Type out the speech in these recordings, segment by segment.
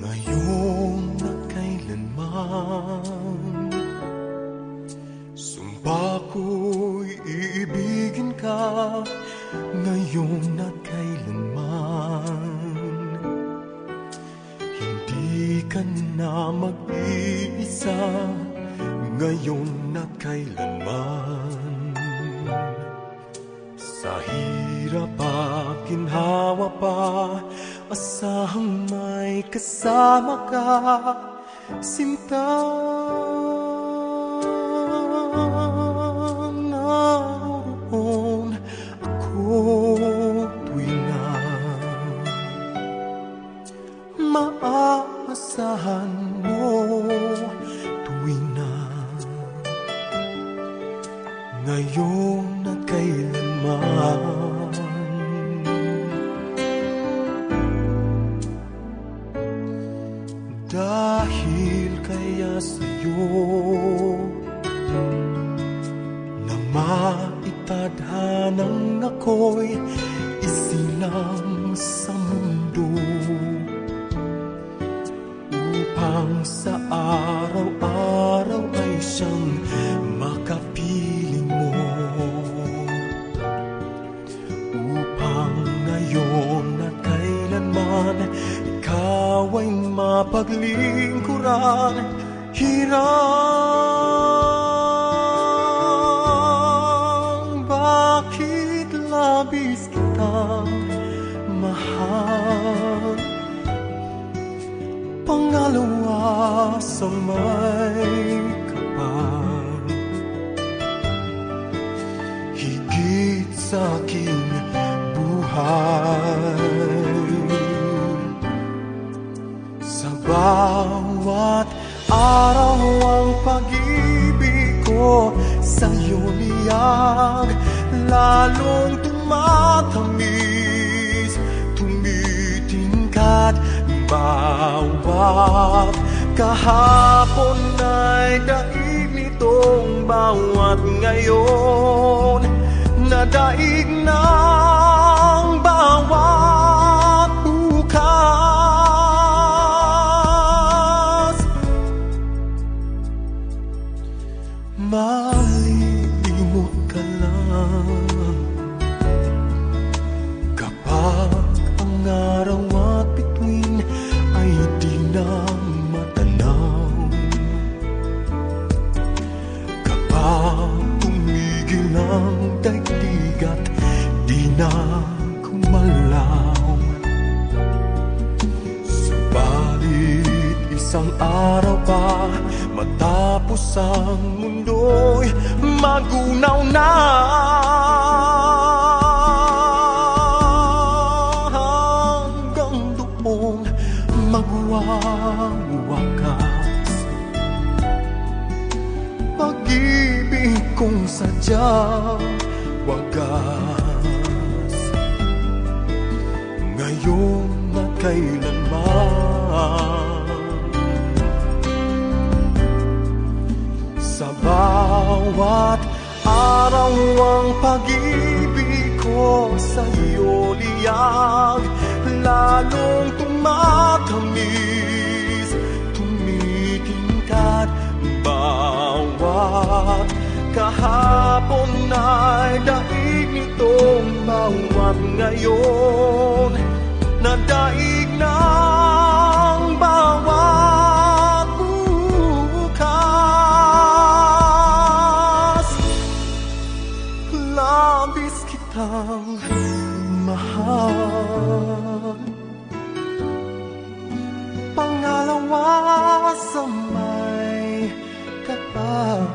Ngayon at kailanman, sumpa ko'y iibigin ka. Ngayon at kailanman, hindi ka na mag-iisa. Ngayon at kailanman, sa hirap at ginhawa pa, asahang may kasama ka, sinta. Naroon ako tuwing na maaasahan mo, tuwing na ngayon at kailanman. Dahil kaya sa'yo na maitadhanang ako'y isilang sa mundo, upang sa araw-araw ay siyang makapiling mo, upang ngayon at kailanman ikaw ay mapaglingkuran. Hirang bakit labis kitang mahal, pangalawa sa may kapal, higit sa aking buhay. Sa bawat araw ang pag-ibig ko sa'yo niyag, lalong tumatamis, tumitingkad. Bawat kahapon ay daig nitong bawat ngayon, nadaig ng bawat bukas. Malilimot ka lang kapag ang araw at bituin ay di na matanaw, kapag tumigil ang daigdig at di na kumalaw. Subalit isang araw pa, matapos ang mundo'y magunaw na, hanggang doon magwawakas. Pag-ibig kong sadyang wagas, ngayon at kailanman. Sa bawat araw ang pag-ibig ko sa'yo liyag, lalong tumatamis, tumitingkad. Bawat kahapon ay daig nitong bawat ngayon, nadaig ng bawat bukas. Labis kitang mahal, pangalawa sa may kapal,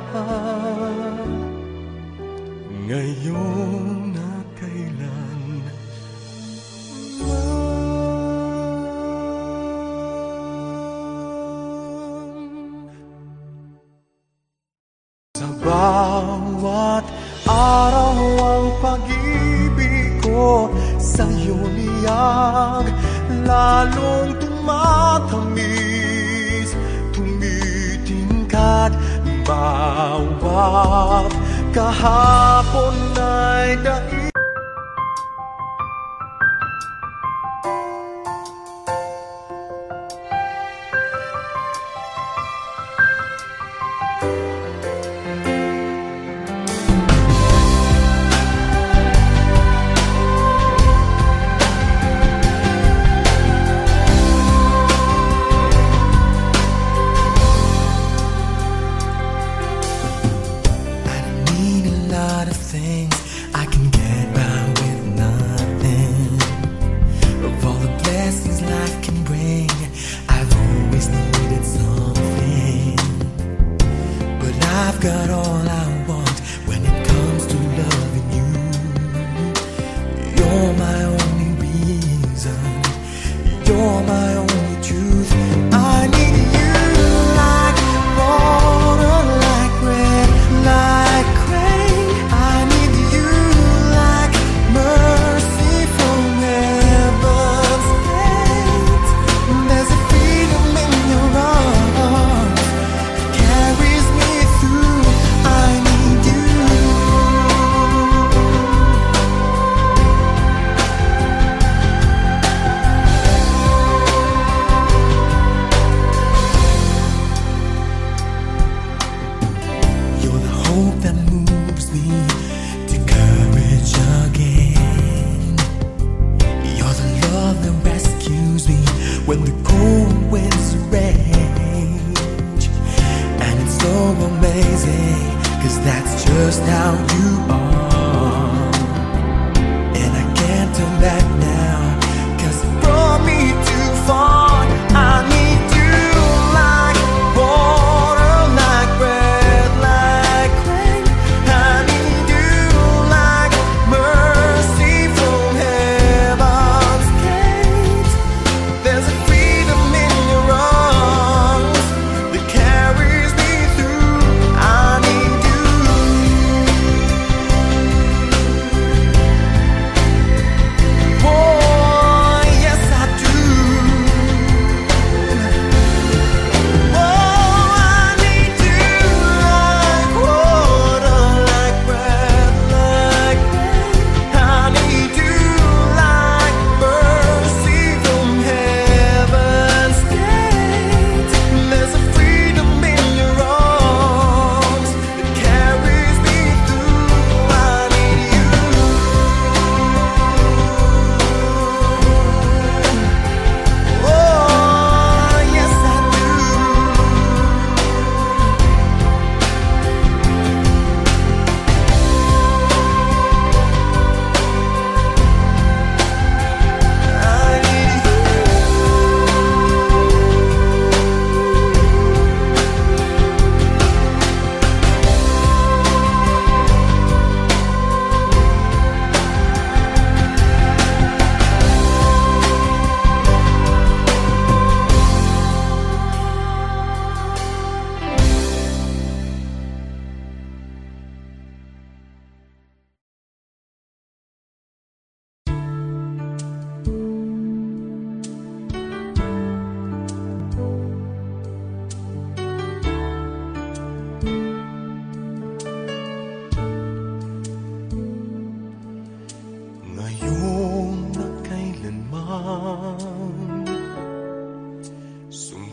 ngayon na kailan sa bawat araw ang pag-ibig ko sa'yo niyag, lalong tumatamis, tumitingkad. Bawat kahapon ay daig.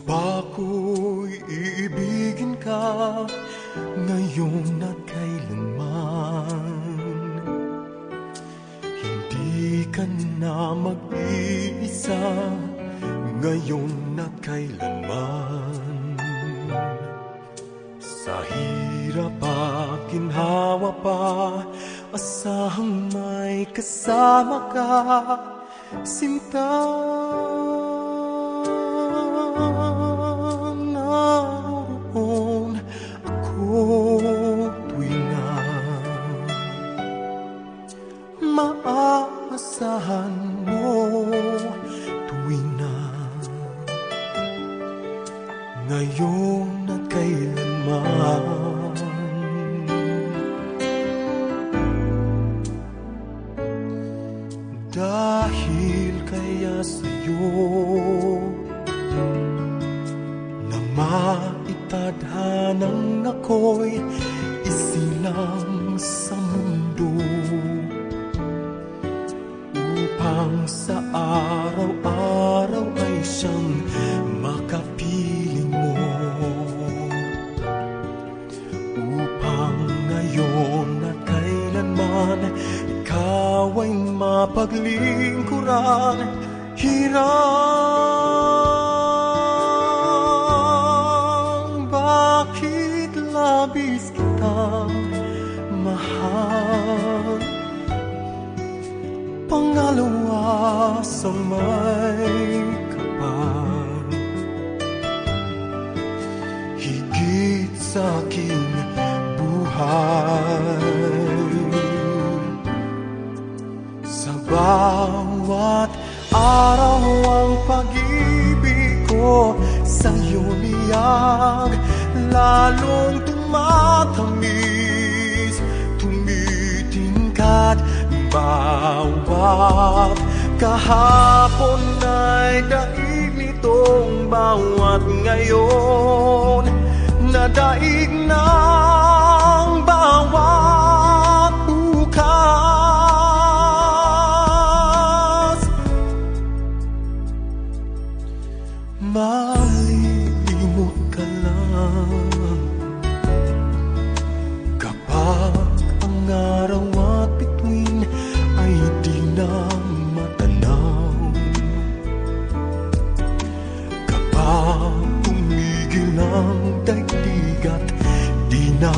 ba ko'y iibigin ka ngayon at kailanman? Hindi ka na mag-iisa ngayon at kailanman. Sa hirap at ginhawa pa, asahang may kasama ka, sinta. Naroon ako tuwing na maaasahan mo, tuwing na ngayon at kailanman. Dahil kaya sa'yo na maitadhanang ako'y isilang sa mundo, upang sa araw-araw ay siyang makapiling mo, upang ngayon at kailanman ikaw ay mapaglingkuran. Hirang bakit labis kitang mahal, pangalawa sa may kapal, higit sa aking buhay. Sa bawat araw ang pag-ibig ko sa'yo niyag, lalong tumatamis, tumitingkat. Bawat kahapon ay daig nitong bawat ngayon, nadaig ng bawat bukas. Malilimot ka lang kapag ang araw at bituin ay di na matanaw, kapag tumigil ang daigdig at di na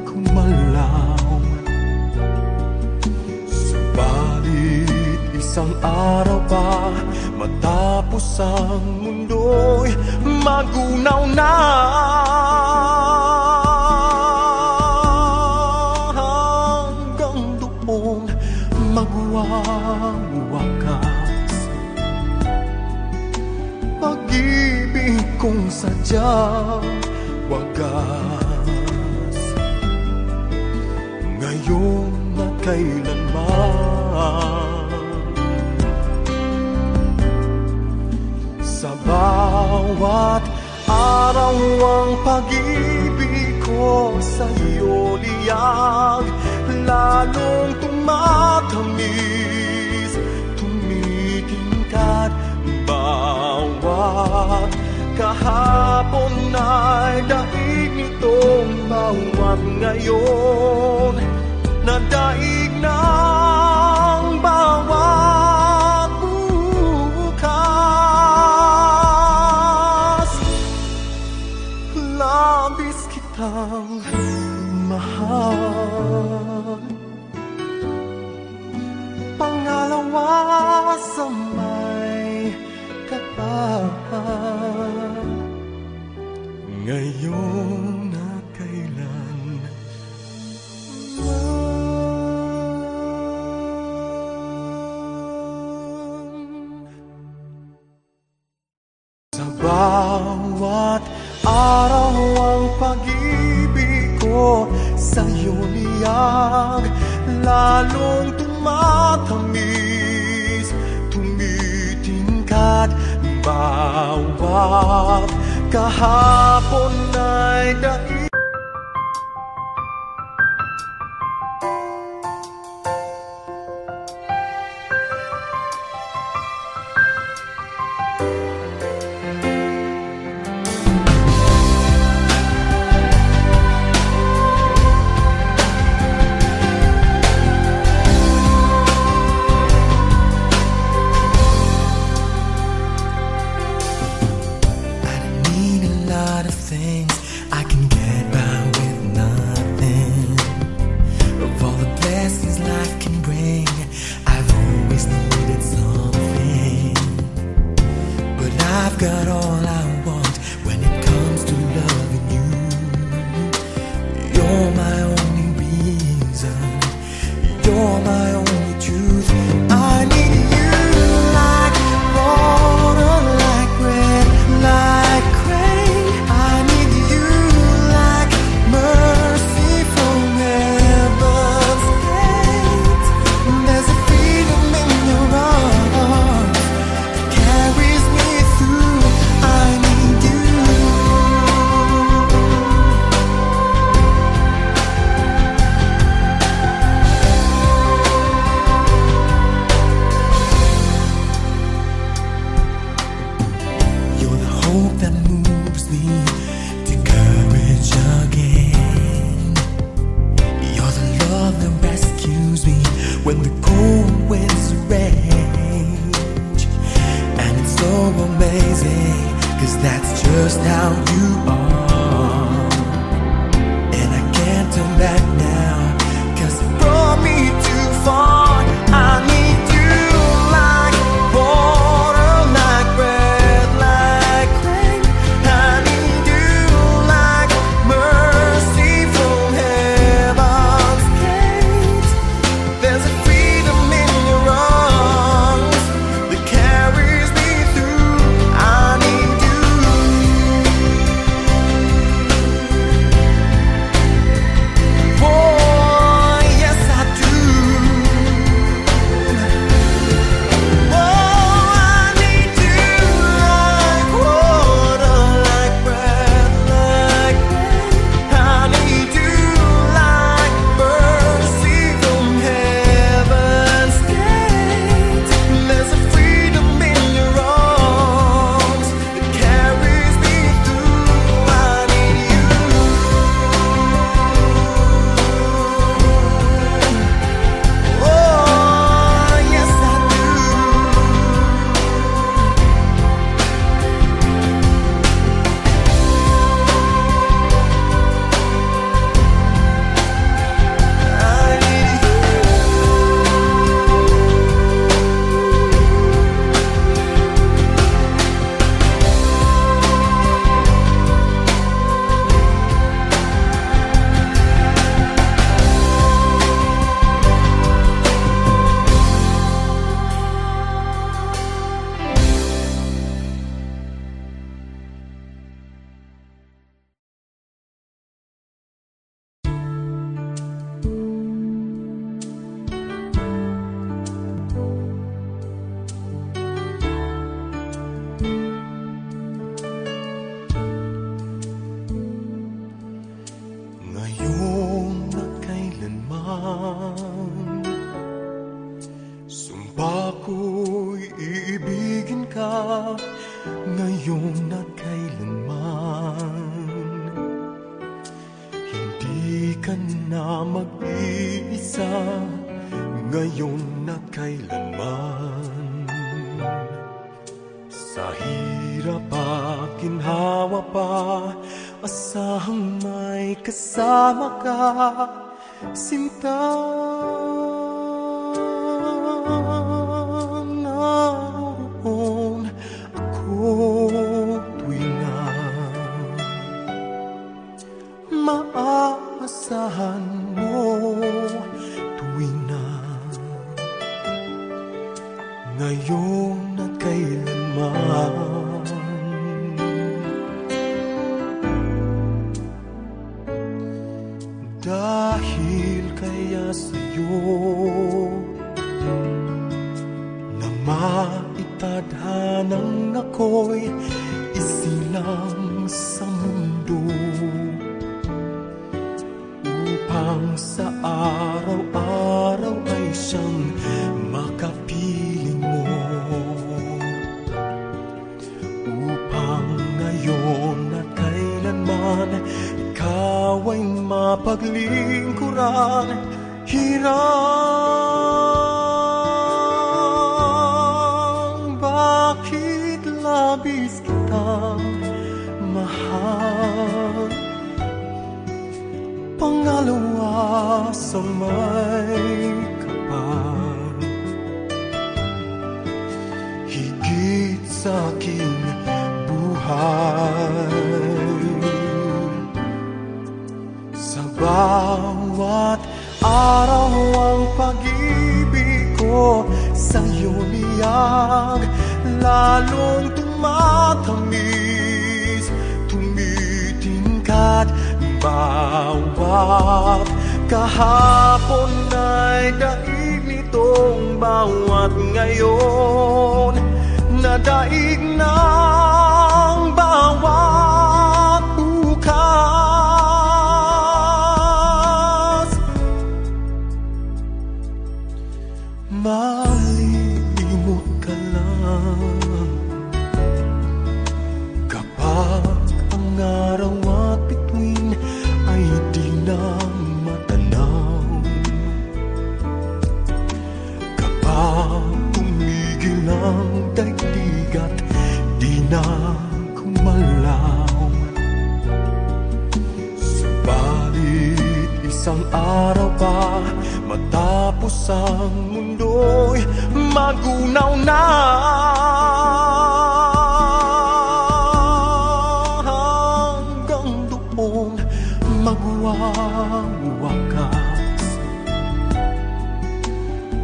kumalaw. Subalit isang araw pa matapos ang mundo'y magunaw na, hanggang doon magwawakas pag-ibig kong sadyang wagas, ngayon at kailanman. Sa bawat araw ang pag-ibig ko sa'yo liyag, lalong tumatamis, tumitingkat. Bawat kahapon ay daig nitong bawat ngayon, nadaig ng bawat bukas. Labis kitang mahal, pangalawa sa may kapal, ngayon at kailanman. Sa bawat araw ang pag-ibig ko sa'yo niyag, lalong tumatamis, tumitingkat. Bawat kahapon ay daig. lot of things, I can get by with nothing. Of all the blessings life can bring, I've always needed something. But I've got all I want when it comes to loving you. You're my only reason, you're my only truth. I need you like water, like bread, like rain. I need you like mercy from heaven's gate. There's a freedom in your arms that carries me through. I need you. You're the hope that moves me to courage again. You're the love that rescues me when the cold winds rage. And it's so amazing, 'cause that's just how you are. And I can't turn back now, 'cause it brought me too far. I need you like water, like bread, like rain. I need you like mercy from heaven's gate. There's a freedom in your arms that carries me through. I need you. Oh, yes I do. Oh, I need you like water, like bread, like rain. I need you like mercy from heaven's gate. There's a freedom in your arms that carries me through. I need you. Oh, yes I do. I need you. Ngayon na kailanman, sumpa ko'y iibigin ka. Ngayon na kailanman, hindi ka na mag-iisa. Ngayon na kailanman, sa hirap at ginhawa pa, asahang may kasama ka, sinta. Naroon ako tuwing na maaasahan mo, tuwing na ngayon na kailanman. Dahil kaya sa'yo na maitadhanang ako'y isilang sa mundo, upang sa araw-araw ay siyang makapiling mo, upang ngayon at kailanman ikaw ay mapaglingkuran. Hirang, bakit labis kitang mahal? sa may kapal, higit sa aking buhay. Sa bawat araw ang pag-ibig ko sa'yo niyag, lalong tumatamis, tumitingkat. Bawat kahapon ay daig nitong bawat ngayon, nadaig ng bawat bukas. Malilimot ka lang kapag ang araw at bituin ay di na matanaw, kapag tumigil ang daigdig at di na kumalaw. Subalit isang araw pa matapos ang mundo'y magunaw na, hanggang doon magwawakas.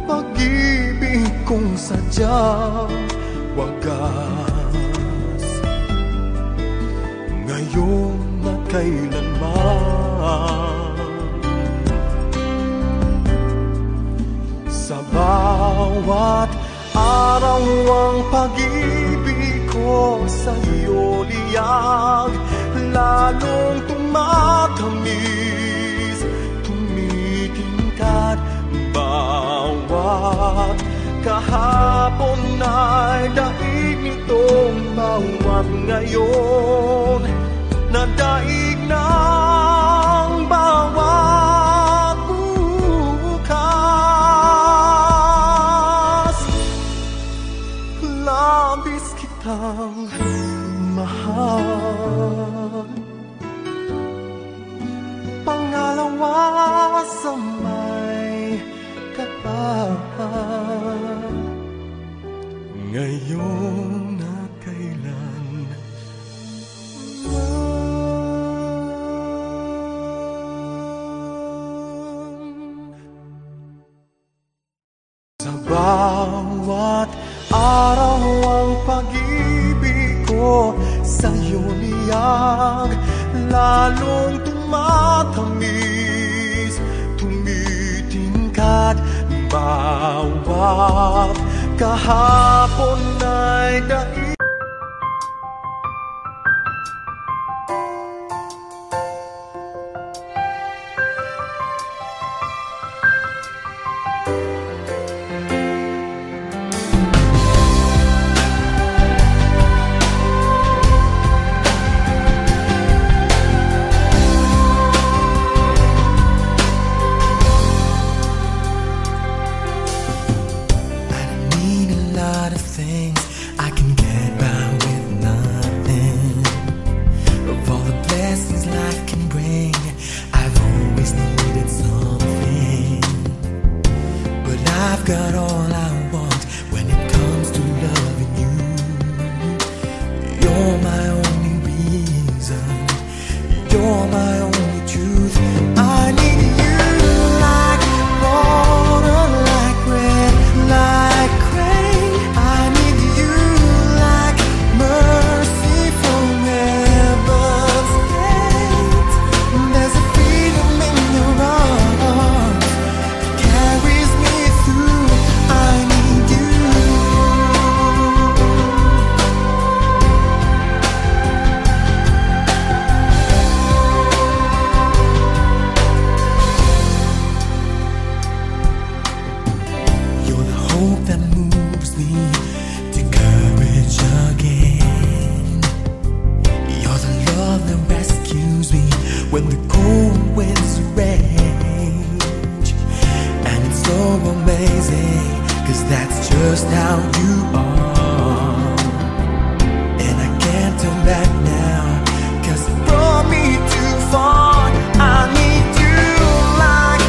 Pag-ibig kong sadyang wagas, ngayon at kailanman. Sa bawat araw ang pag-ibig ko sa'yo liyag, lalong tumatamis, tumitingkat. Bawat kahapon ay daig nitong bawat ngayon, nadaig ng bawat bukas. Labis kitang mahal, pangalawa sa may kapal, ngayon at kailan. Sa bawat araw ang pag-ibig ko sa'yo niyag, lalong tumatamis, tumitingkat. Bawat kahapon ay daig. Got all I want when it comes to loving you. You're my only reason, you're my only truth. I need you like water, like bread, like rain. I need you like mercy from heaven's gate. There's a freedom in your arms that carries me through. I need you. You're the hope that moves me to courage again. You're the love that rescues me when the cold winds rage. And it's so amazing, 'cause that's just how you are. And I can't turn back now, 'cause it brought me too far. I need you like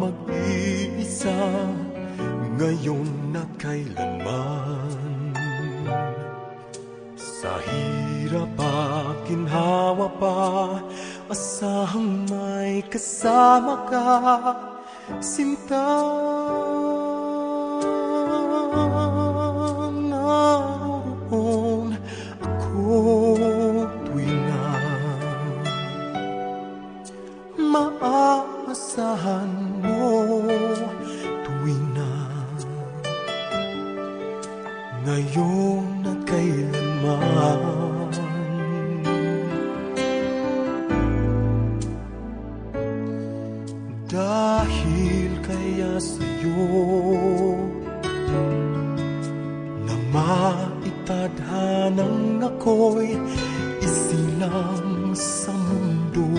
mag-iisa ngayon na kailanman. Sa hirap at ginhawa pa, asahang may kasama ka, sinta. Naroon ako tuwing na maaasahan mo, tuwing na ngayon na kailanman. Dahil kaya sa'yo na maitadhanang ako'y isilang sa mundo,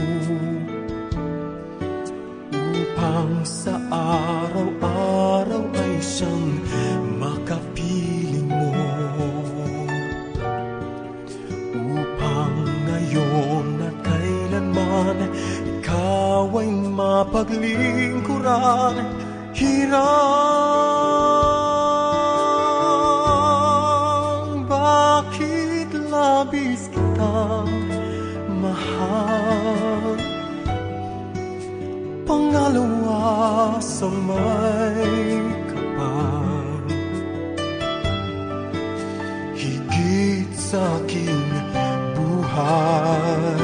upang sa araw-araw ay siyang makapiling mo, upang ngayon at kailanman ikaw ay mapaglingkuran. Hirang bakit labis kitang mahal, pangalawa sa may kapal, higit sa aking buhay.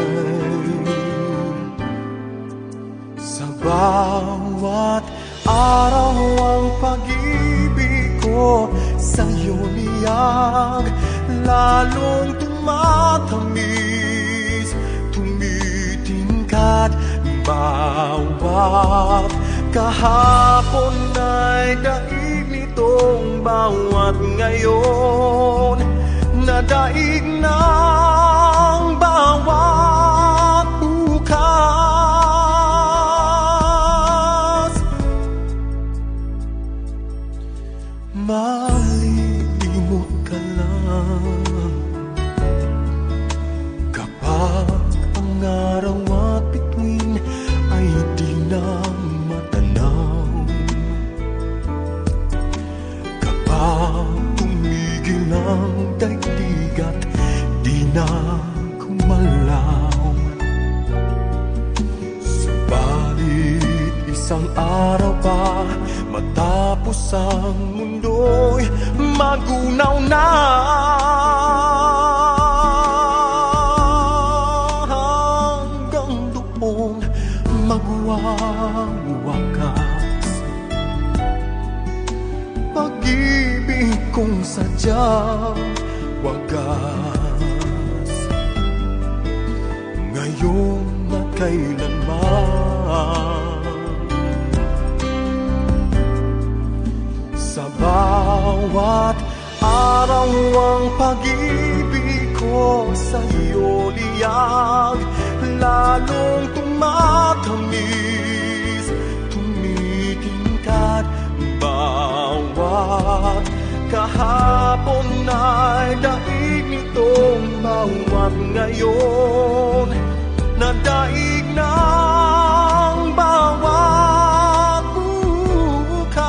Sa bawat araw ang pag-ibig ko sa'yo niyag, lalong tumatamis, tumitingkat. Bawat kahapon ay daig nitong bawat ngayon, nadaig ng bawat bukas. Malilimot ka lang kapag ang araw at bituin ay di na matanaw, kapag tumigil ang daigdig at di na kumalaw. Subalit isang araw pa matapos ang mundo'y magunaw na, magwawakas pag-ibig kong sadyang wagas, ngayon at kailanman. Sa bawat araw ang pag-ibig ko sa'yo liyag, lalong tumatamis, tumitingkat. Bawat kahapon ay daig nitong bawat ngayon, nadaig ng bawat bukas.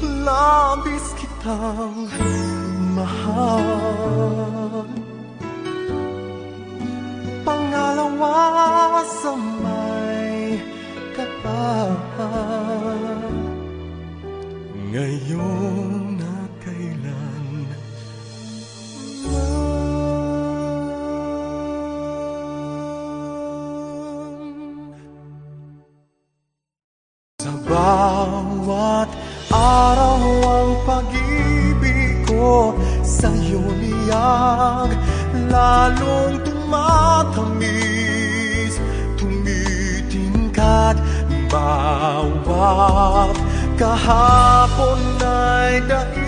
Labis kitang mahal, pangalawa sa may kapal, ngayon na kailan sa bawat araw ang pag-ibig ko sa'yo niyag, lalong tumatamis, tumitingkat. Bawat kahapon ay daig